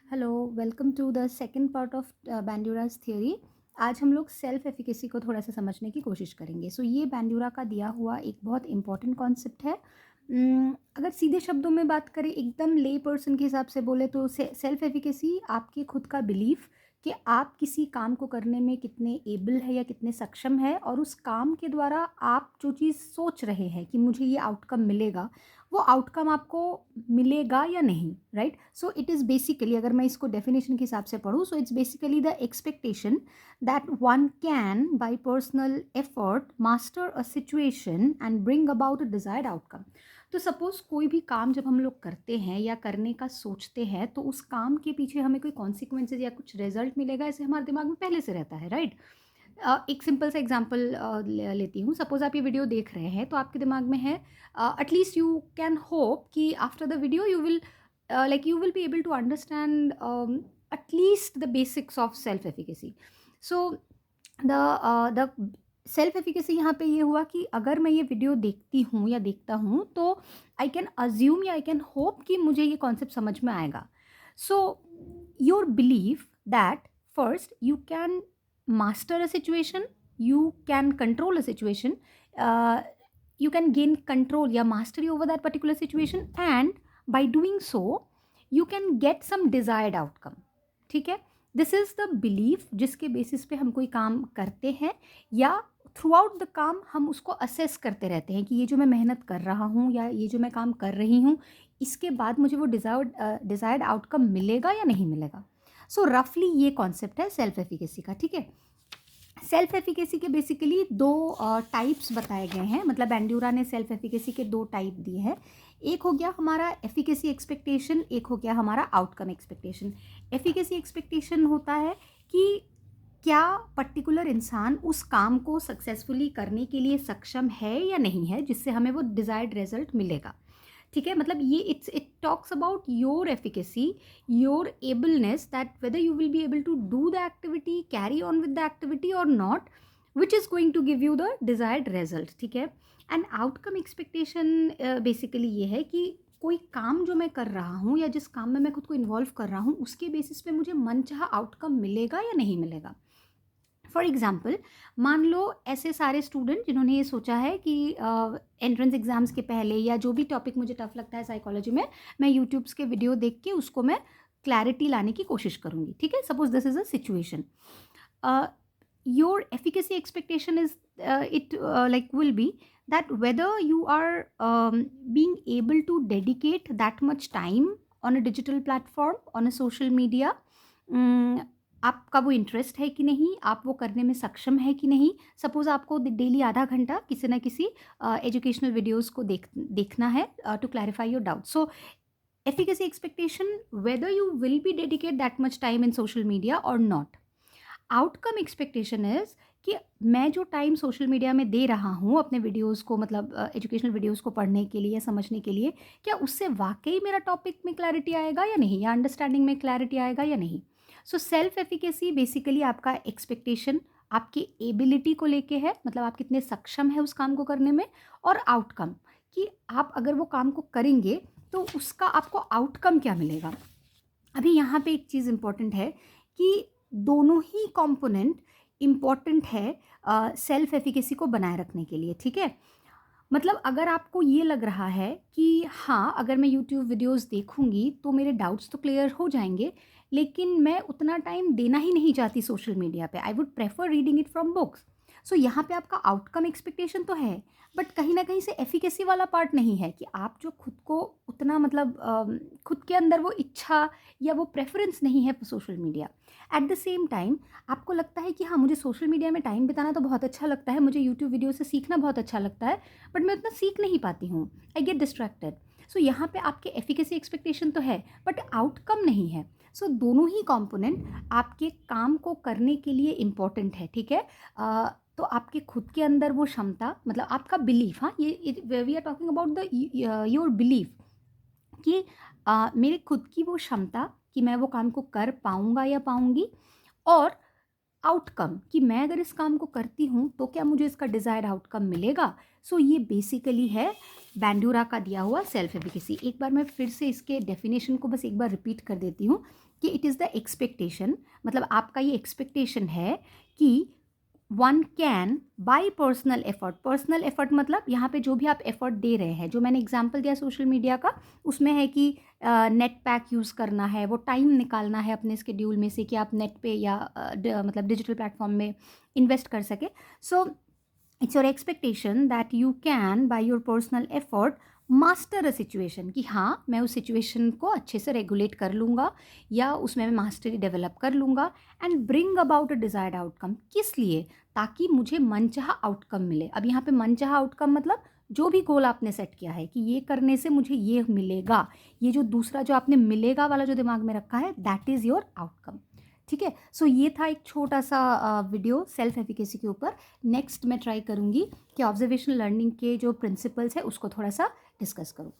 Hello, welcome to the second part of Bandura's theory. आज हम लोग सेल्फ एफिकेसी को थोड़ा सा समझने की कोशिश करेंगे। ये बैंड्यूरा का दिया हुआ एक बहुत इंपॉर्टेंट कॉन्सेप्ट है। अगर सीधे शब्दों में बात करें, एकदम ले पर्सन के हिसाब से बोले तो सेल्फ एफिकेसी आपके खुद का बिलीफ कि आप किसी काम को करने में कितने एबल है या कितने सक्षम है, और उस काम के द्वारा आप जो चीज़ सोच रहे हैं कि मुझे ये आउटकम मिलेगा, वो आउटकम आपको मिलेगा या नहीं, right. So it is basically, अगर मैं इसको डेफिनेशन के हिसाब से पढ़ूँ, so it's basically the expectation that one can by personal effort master a situation and bring about a desired outcome. तो सपोज कोई भी काम जब हम लोग करते हैं या करने का सोचते हैं, तो उस काम के पीछे हमें कोई कॉन्सिक्वेंसेज या कुछ रिजल्ट मिलेगा, ऐसे हमारे दिमाग में पहले से रहता है, राइट। एक सिंपल सा एग्जांपल लेती हूँ। सपोज आप ये वीडियो देख रहे हैं, तो आपके दिमाग में है, एटलीस्ट यू कैन होप कि after the video you will you will be able to understand at least the basics of self efficacy. So the self efficacy यहाँ पे ये हुआ कि अगर मैं ये वीडियो देखती हूँ या देखता हूँ, तो आई कैन अज्यूम या आई कैन होप कि मुझे ये कॉन्सेप्ट समझ में आएगा। So your believe that first you can master a situation, you can control a situation, you can gain control या mastery over that particular situation, and by doing so you can get some desired outcome। ठीक है, this is the belief जिसके basis पे हम कोई काम करते हैं, या थ्रू आउट द काम हम उसको असेस करते रहते हैं कि ये जो मैं मेहनत कर रहा हूँ या ये जो मैं काम कर रही हूँ, इसके बाद मुझे वो डिजायर्ड आउटकम मिलेगा या नहीं मिलेगा। सो रफली ये कॉन्सेप्ट है सेल्फ एफिकेसी का। ठीक है, सेल्फ एफिकेसी के बेसिकली दो टाइप्स बताए गए हैं, मतलब बैंड्यूरा ने सेल्फ एफिकेसी के दो टाइप दिए हैं। एक हो गया हमारा एफिकेसी एक्सपेक्टेशन, एक हो गया हमारा आउटकम एक्सपेक्टेशन। एफिकेसी एक्सपेक्टेशन होता है कि क्या पर्टिकुलर इंसान उस काम को सक्सेसफुली करने के लिए सक्षम है या नहीं है, जिससे हमें वो डिजायर्ड रिजल्ट मिलेगा। ठीक है, मतलब ये it talks about your efficacy, your ableness, that whether you will be able to do the activity, carry on with the activity और not, which is going to give you the desired result. ठीक है, and outcome expectation basically ये है कि कोई काम जो मैं कर रहा हूँ या जिस काम में मैं खुद को इन्वॉल्व कर रहा हूँ, उसके बेसिस पे मुझे मनचाहा आउटकम मिलेगा या नहीं मिलेगा। फॉर एग्ज़ाम्पल, मान लो ऐसे सारे स्टूडेंट जिन्होंने ये सोचा है कि एंट्रेंस एग्ज़ाम्स के पहले या जो भी टॉपिक मुझे टफ लगता है साइकोलॉजी में, मैं यूट्यूब्स के वीडियो देख के उसको मैं क्लैरिटी लाने की कोशिश करूँगी। ठीक है, suppose this is a situation, your efficacy expectation is it like will be that whether you are being able to dedicate that much time on a digital platform, on a social media, आपका वो interest है कि नहीं, आप वो करने में सक्षम है कि नहीं। सपोज आपको डेली आधा घंटा किसी ना किसी एजुकेशनल वीडियोस को देखना है to clarify your doubt. So efficacy expectation, whether you will be dedicate that much time in social media और नॉट। आउटकम एक्सपेक्टेशन इज कि मैं जो टाइम सोशल मीडिया में दे रहा हूँ अपने वीडियोस को, मतलब एजुकेशनल वीडियोस को पढ़ने के लिए या समझने के लिए, क्या उससे वाकई मेरा टॉपिक में क्लैरिटी आएगा या नहीं, या अंडरस्टैंडिंग में क्लैरिटी आएगा या नहीं। सो सेल्फ एफिकेसी बेसिकली आपका एक्सपेक्टेशन आपकी एबिलिटी को लेके है, मतलब आप कितने सक्षम है उस काम को करने में, और आउटकम कि आप अगर वो काम को करेंगे तो उसका आपको आउटकम क्या मिलेगा। अभी यहाँ पे एक चीज़ इम्पॉर्टेंट है कि दोनों ही कंपोनेंट इम्पॉर्टेंट है सेल्फ एफिकेसी को बनाए रखने के लिए। ठीक है, मतलब अगर आपको ये लग रहा है कि हाँ, अगर मैं यूट्यूब वीडियोस देखूंगी तो मेरे डाउट्स तो क्लियर हो जाएंगे, लेकिन मैं उतना टाइम देना ही नहीं चाहती सोशल मीडिया पे, I would prefer reading it from books. So यहाँ पे आपका आउटकम एक्सपेक्टेशन तो है, बट कहीं ना कहीं से एफिकेसी वाला पार्ट नहीं है कि आप जो खुद को उतना, मतलब खुद के अंदर वो इच्छा या वो प्रेफरेंस नहीं है social media. At the same time आपको लगता है कि हाँ, मुझे सोशल मीडिया में टाइम बिताना तो बहुत अच्छा लगता है, मुझे यूट्यूब वीडियो से सीखना बहुत अच्छा लगता है, बट मैं उतना सीख नहीं पाती हूँ, आई गेट डिस्ट्रैक्टेड। सो यहाँ पे आपके एफिकेसी एक्सपेक्टेशन तो है बट आउटकम नहीं है। सो दोनों ही कंपोनेंट आपके काम को करने के लिए इम्पॉर्टेंट है। ठीक है, तो आपके खुद के अंदर वो क्षमता, मतलब आपका बिलीफ, हाँ, ये we are talking about the your belief कि मेरे खुद की वो क्षमता कि मैं वो काम को कर पाऊँगा या पाऊँगी, और आउटकम कि मैं अगर इस काम को करती हूँ तो क्या मुझे इसका डिज़ायर्ड आउटकम मिलेगा। सो ये बेसिकली है बैंड्यूरा का दिया हुआ सेल्फ एफिकेसी। एक बार मैं फिर से इसके डेफिनेशन को बस एक बार रिपीट कर देती हूँ कि इट इज़ द एक्सपेक्टेशन, मतलब आपका ये एक्सपेक्टेशन है कि one can buy personal effort. Personal effort मतलब यहाँ पे जो भी आप एफर्ट दे रहे हैं, जो मैंने एग्जांपल दिया सोशल मीडिया का, उसमें है कि नेट पैक यूज़ करना है, वो टाइम निकालना है अपने स्केड्यूल में से कि आप नेट पे या मतलब डिजिटल प्लेटफॉर्म में इन्वेस्ट कर सके। So it's your expectation that you can by your personal effort master a situation, कि हाँ मैं उस सिचुएशन को अच्छे से रेगुलेट कर लूँगा या उसमें मैं मास्टरी डेवलप कर लूँगा and bring about a desired outcome. किस लिए? ताकि मुझे मनचाहा आउटकम मिले। अब यहाँ पे मनचाहा आउटकम मतलब जो भी गोल आपने सेट किया है कि ये करने से मुझे ये मिलेगा, ये जो दूसरा जो आपने मिलेगा वाला जो दिमाग में रखा है, दैट इज़ योर आउटकम। ठीक है। सो ये था एक छोटा सा वीडियो सेल्फ एफिकेसी के ऊपर। नेक्स्ट मैं ट्राई करूँगी कि ऑब्जर्वेशनल लर्निंग के जो प्रिंसिपल्स है उसको थोड़ा सा डिस्कस करूँ।